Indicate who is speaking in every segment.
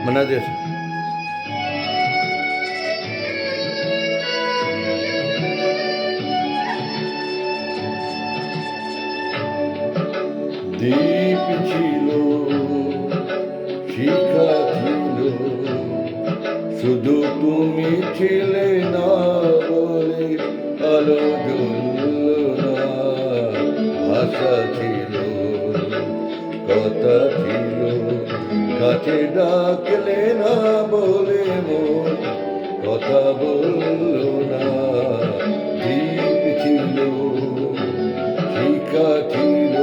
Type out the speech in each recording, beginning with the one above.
Speaker 1: Manajer. দীপ ছিল, শিখা ছিল, শুধু তুমি ছিলে না বলে আলো জ্বলল না। ভাষা ছিল, কথা ছিল, কাছে ডাকলে না বলে মন কথা বলল না। দীপ ছিল, শিখা ছিল,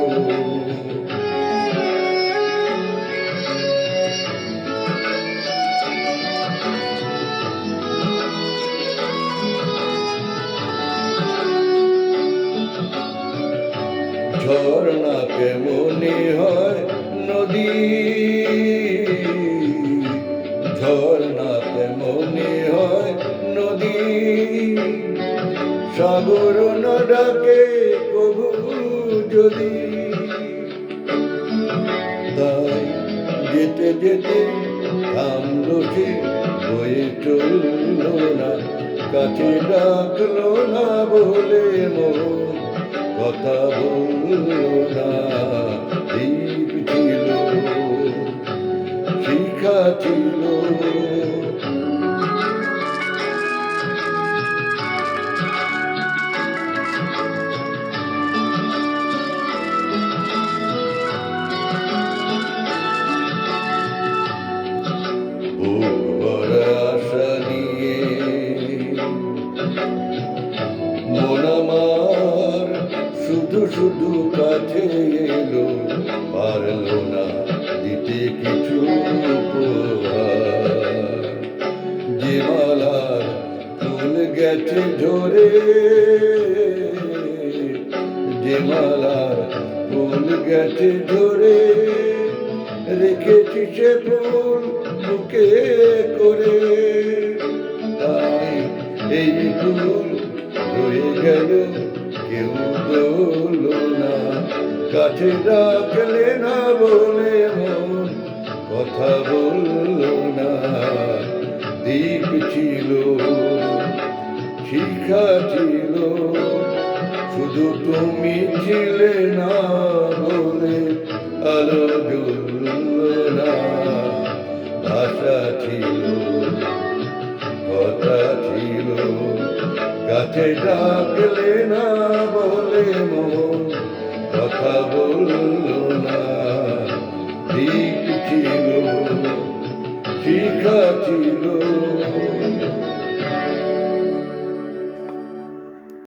Speaker 1: ঝর্ণাকে মনে হয় নদী, ঝর্ণাকে মনে হয় নদী, সাগর না ডাকে কবু যদি। তাই যেতে যেতে থামলো সে, বয়ে চললো না, কাছে ডাকলো না বলে মন কথা বললো না। দীপ ছিল, শিখা ছিল, ভোর আশা নিয়ে মন আমার শুধু শুধু কাছে এলো, পারলো না দিতে কিছু উপহার। যে মালার ফুল গেছে ঝরে, যে মালার ফুল গেছে ঝরে, রেখেছি সে ফুল বুকে করে। তাই এই ফুল রয়ে গেল, কেউ বললো না, কাছে ডাকলে না বলে মন কথা বললো না। দীপ ছিল, শিখা ছিল, শুধু তুমি ছিলে না বলে আলো জ্বলল না। ভাষা ছিল, কথা ছিল, কাছে ডাকলে না বলে মন কথা বললো না। দীপ ছিল, শিখা ছিল।